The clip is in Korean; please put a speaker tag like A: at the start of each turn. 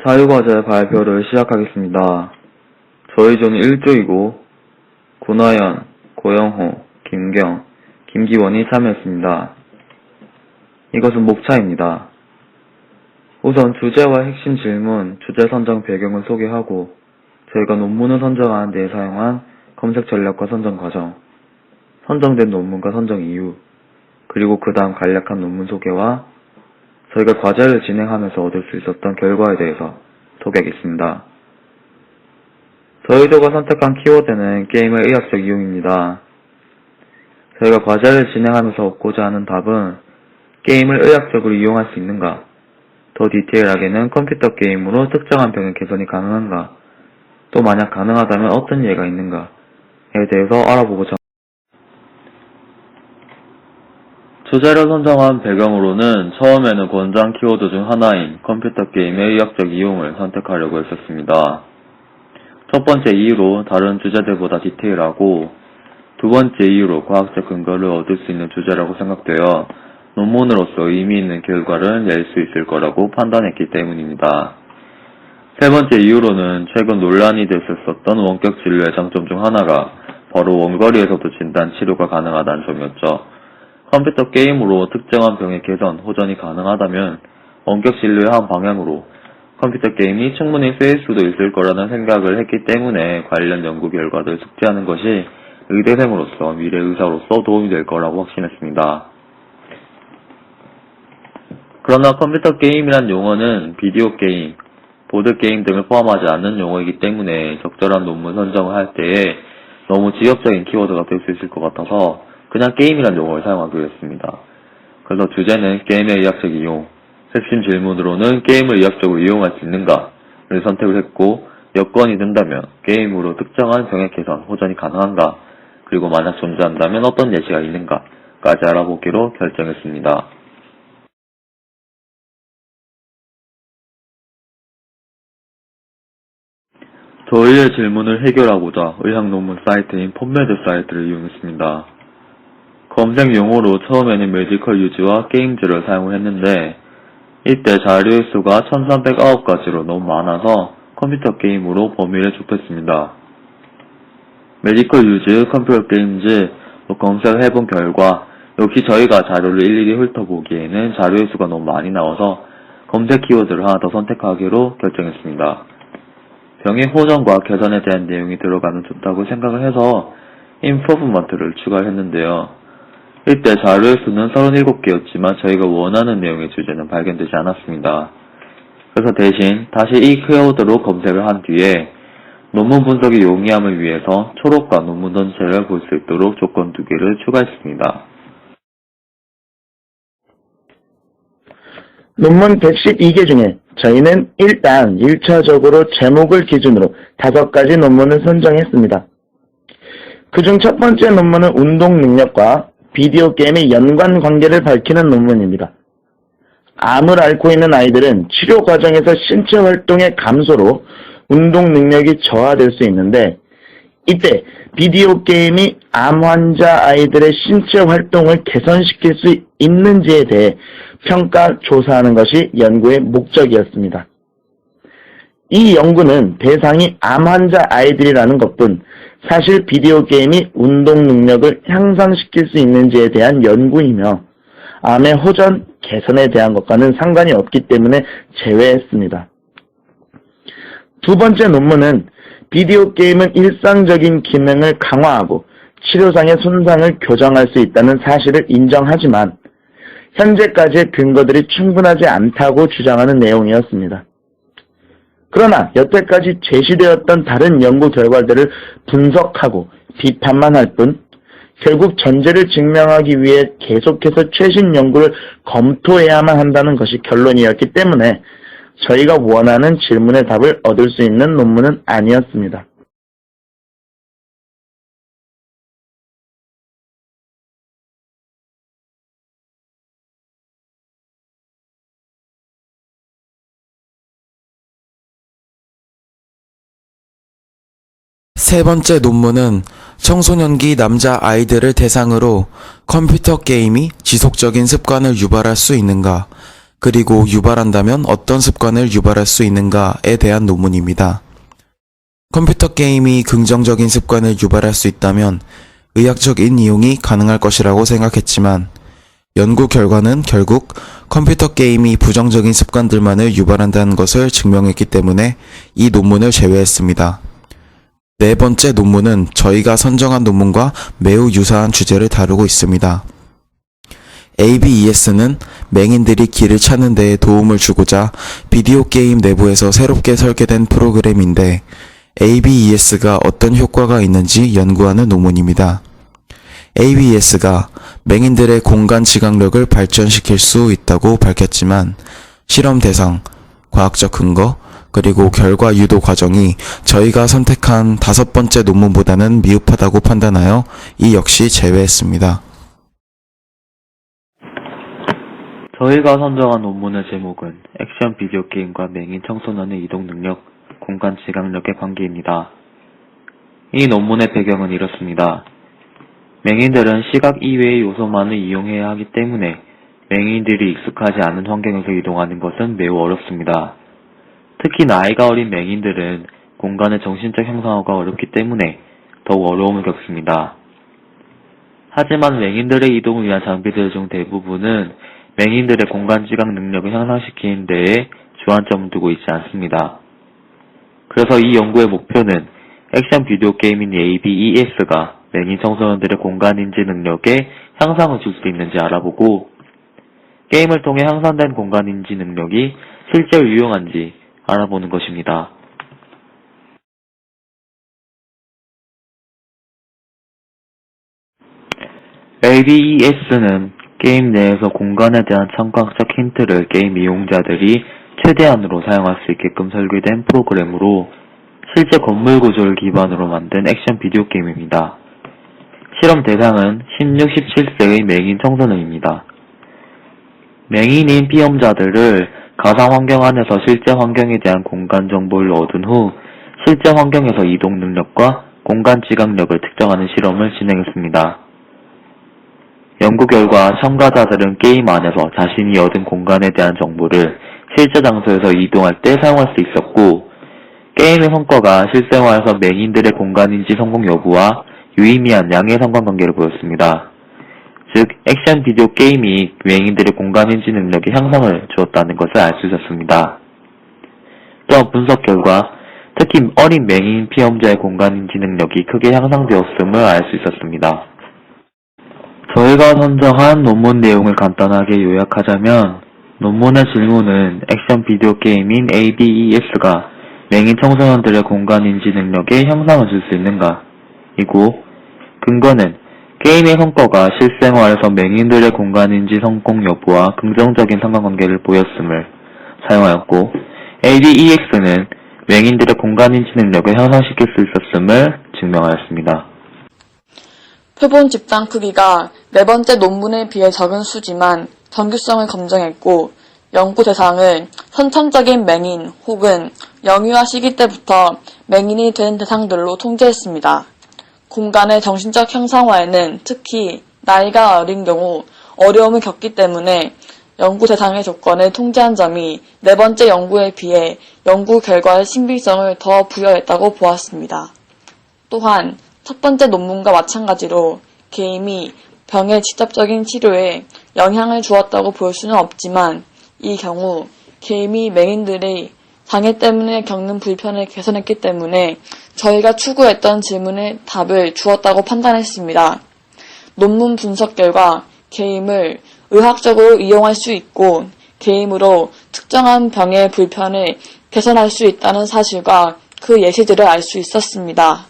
A: 자유과제 발표를 시작하겠습니다. 저희 조는 1조이고 고나연, 고영호, 김경, 김기원이 참여했습니다. 이것은 목차입니다. 우선 주제와 핵심 질문, 주제 선정 배경을 소개하고 저희가 논문을 선정하는 데 사용한 검색 전략과 선정 과정, 선정된 논문과 선정 이유, 그리고 그 다음 간략한 논문 소개와 저희가 과제를 진행하면서 얻을 수 있었던 결과에 대해서 소개하겠습니다. 저희도가 선택한 키워드는 게임의 의학적 이용입니다. 저희가 과제를 진행하면서 얻고자 하는 답은 게임을 의학적으로 이용할 수 있는가, 더 디테일하게는 컴퓨터 게임으로 특정한 병의 개선이 가능한가, 또 만약 가능하다면 어떤 예가 있는가에 대해서 알아보고자 합니다. 주제를 선정한 배경으로는 처음에는 권장 키워드 중 하나인 컴퓨터 게임의 의학적 이용을 선택하려고 했었습니다. 첫 번째 이유로 다른 주제들보다 디테일하고, 두 번째 이유로 과학적 근거를 얻을 수 있는 주제라고 생각되어 논문으로서 의미 있는 결과를 낼 수 있을 거라고 판단했기 때문입니다. 세 번째 이유로는 최근 논란이 됐었던 원격 진료의 장점 중 하나가 바로 원거리에서도 진단 치료가 가능하다는 점이었죠. 컴퓨터 게임으로 특정한 병의 개선, 호전이 가능하다면 원격 진료의 한 방향으로 컴퓨터 게임이 충분히 쓰일 수도 있을 거라는 생각을 했기 때문에 관련 연구 결과를 숙지하는 것이 의대생으로서 미래 의사로서 도움이 될 거라고 확신했습니다. 그러나 컴퓨터 게임이란 용어는 비디오 게임, 보드 게임 등을 포함하지 않는 용어이기 때문에 적절한 논문 선정을 할 때에 너무 지역적인 키워드가 될 수 있을 것 같아서 그냥 게임이란 용어를 사용하기로 했습니다. 그래서 주제는 게임의 의학적 이용, 핵심 질문으로는 게임을 의학적으로 이용할 수 있는가를 선택을 했고, 여건이 된다면 게임으로 특정한 병의 개선, 호전이 가능한가, 그리고 만약 존재한다면 어떤 예시가 있는가까지 알아보기로 결정했습니다. 저희의 질문을 해결하고자 의학 논문 사이트인 펀메드 사이트를 이용했습니다. 검색 용어로 처음에는 메디컬 유즈와 게임즈를 사용을 했는데 이때 자료의 수가 1309가지로 너무 많아서 컴퓨터 게임으로 범위를 좁혔습니다. 메디컬 유즈, 컴퓨터 게임즈 검색을 해본 결과 역시 저희가 자료를 일일이 훑어보기에는 자료의 수가 너무 많이 나와서 검색 키워드를 하나 더 선택하기로 결정했습니다. 병의 호전과 개선에 대한 내용이 들어가면 좋다고 생각을 해서 임프로브먼트를 추가했는데요. 이때 자료의 수는 37개였지만 저희가 원하는 내용의 주제는 발견되지 않았습니다. 그래서 대신 다시 이 키워드로 검색을 한 뒤에 논문 분석의 용이함을 위해서 초록과 논문 전체를 볼 수 있도록 조건 2개를 추가했습니다.
B: 논문 112개 중에 저희는 일단 1차적으로 제목을 기준으로 5가지 논문을 선정했습니다. 그중 첫 번째 논문은 운동 능력과 비디오 게임의 연관 관계를 밝히는 논문입니다. 암을 앓고 있는 아이들은 치료 과정에서 신체 활동의 감소로 운동 능력이 저하될 수 있는데, 이때 비디오 게임이 암 환자 아이들의 신체 활동을 개선시킬 수 있는지에 대해 평가 조사하는 것이 연구의 목적이었습니다. 이 연구는 대상이 암 환자 아이들이라는 것뿐 사실 비디오 게임이 운동 능력을 향상시킬 수 있는지에 대한 연구이며 암의 호전, 개선에 대한 것과는 상관이 없기 때문에 제외했습니다. 두 번째 논문은 비디오 게임은 일상적인 기능을 강화하고 치료상의 손상을 교정할 수 있다는 사실을 인정하지만 현재까지의 근거들이 충분하지 않다고 주장하는 내용이었습니다. 그러나 여태까지 제시되었던 다른 연구 결과들을 분석하고 비판만 할 뿐 결국 전제를 증명하기 위해 계속해서 최신 연구를 검토해야만 한다는 것이 결론이었기 때문에 저희가 원하는 질문의 답을 얻을 수 있는 논문은 아니었습니다.
C: 세 번째 논문은 청소년기 남자 아이들을 대상으로 컴퓨터 게임이 지속적인 습관을 유발할 수 있는가, 그리고 유발한다면 어떤 습관을 유발할 수 있는가에 대한 논문입니다. 컴퓨터 게임이 긍정적인 습관을 유발할 수 있다면 의학적인 이용이 가능할 것이라고 생각했지만 연구 결과는 결국 컴퓨터 게임이 부정적인 습관들만을 유발한다는 것을 증명했기 때문에 이 논문을 제외했습니다. 네 번째 논문은 저희가 선정한 논문과 매우 유사한 주제를 다루고 있습니다. ABES는 맹인들이 길을 찾는 데에 도움을 주고자 비디오 게임 내부에서 새롭게 설계된 프로그램인데 ABES가 어떤 효과가 있는지 연구하는 논문입니다. ABES가 맹인들의 공간 지각력을 발전시킬 수 있다고 밝혔지만 실험 대상, 과학적 근거, 그리고 결과 유도 과정이 저희가 선택한 5번째 논문보다는 미흡하다고 판단하여 이 역시 제외했습니다.
A: 저희가 선정한 논문의 제목은 액션 비디오 게임과 맹인 청소년의 이동 능력, 공간 지각력의 관계입니다. 이 논문의 배경은 이렇습니다. 맹인들은 시각 이외의 요소만을 이용해야 하기 때문에 맹인들이 익숙하지 않은 환경에서 이동하는 것은 매우 어렵습니다. 특히 나이가 어린 맹인들은 공간의 정신적 형상화가 어렵기 때문에 더욱 어려움을 겪습니다. 하지만 맹인들의 이동을 위한 장비들 중 대부분은 맹인들의 공간 지각 능력을 향상시키는 데에 주안점을 두고 있지 않습니다. 그래서 이 연구의 목표는 액션 비디오 게임인 ABES가 맹인 청소년들의 공간 인지 능력에 향상을 줄 수 있는지 알아보고 게임을 통해 향상된 공간 인지 능력이 실제로 유용한지 알아보는 것입니다. ABES는 게임 내에서 공간에 대한 청각적 힌트를 게임 이용자들이 최대한으로 사용할 수 있게끔 설계된 프로그램으로 실제 건물 구조를 기반으로 만든 액션 비디오 게임입니다. 실험 대상은 16, 17세의 맹인 청소년입니다. 맹인인 피험자들을 가상 환경 안에서 실제 환경에 대한 공간 정보를 얻은 후 실제 환경에서 이동 능력과 공간 지각력을 특정하는 실험을 진행했습니다. 연구 결과 참가자들은 게임 안에서 자신이 얻은 공간에 대한 정보를 실제 장소에서 이동할 때 사용할 수 있었고 게임의 성과가 실생활에서 맹인들의 공간인지 성공 여부와 유의미한 양의 상관관계를 보였습니다. 즉, 액션 비디오 게임이 맹인들의 공간인지 능력에 향상을 주었다는 것을 알 수 있었습니다. 또한 분석 결과 특히 어린 맹인 피험자의 공간인지 능력이 크게 향상되었음을 알 수 있었습니다. 저희가 선정한 논문 내용을 간단하게 요약하자면 논문의 질문은 액션 비디오 게임인 ABES가 맹인 청소년들의 공간인지 능력에 향상을 줄 수 있는가 이고 근거는 게임의 성과가 실생활에서 맹인들의 공간인지 성공 여부와 긍정적인 상관관계를 보였음을 사용하였고 ABES는 맹인들의 공간인지 능력을 향상시킬 수 있었음을 증명하였습니다.
D: 표본 집단 크기가 네 번째 논문에 비해 적은 수지만 정규성을 검증했고 연구 대상을 선천적인 맹인 혹은 영유아 시기 때부터 맹인이 된 대상들로 통제했습니다. 공간의 정신적 형상화에는 특히 나이가 어린 경우 어려움을 겪기 때문에 연구 대상의 조건을 통제한 점이 네 번째 연구에 비해 연구 결과의 신빙성을 더 부여했다고 보았습니다. 또한 첫 번째 논문과 마찬가지로 게임이 병의 직접적인 치료에 영향을 주었다고 볼 수는 없지만 이 경우 게임이 맹인들의 장애 때문에 겪는 불편을 개선했기 때문에 저희가 추구했던 질문의 답을 주었다고 판단했습니다. 논문 분석 결과 게임을 의학적으로 이용할 수 있고 게임으로 특정한 병의 불편을 개선할 수 있다는 사실과 그 예시들을 알 수 있었습니다.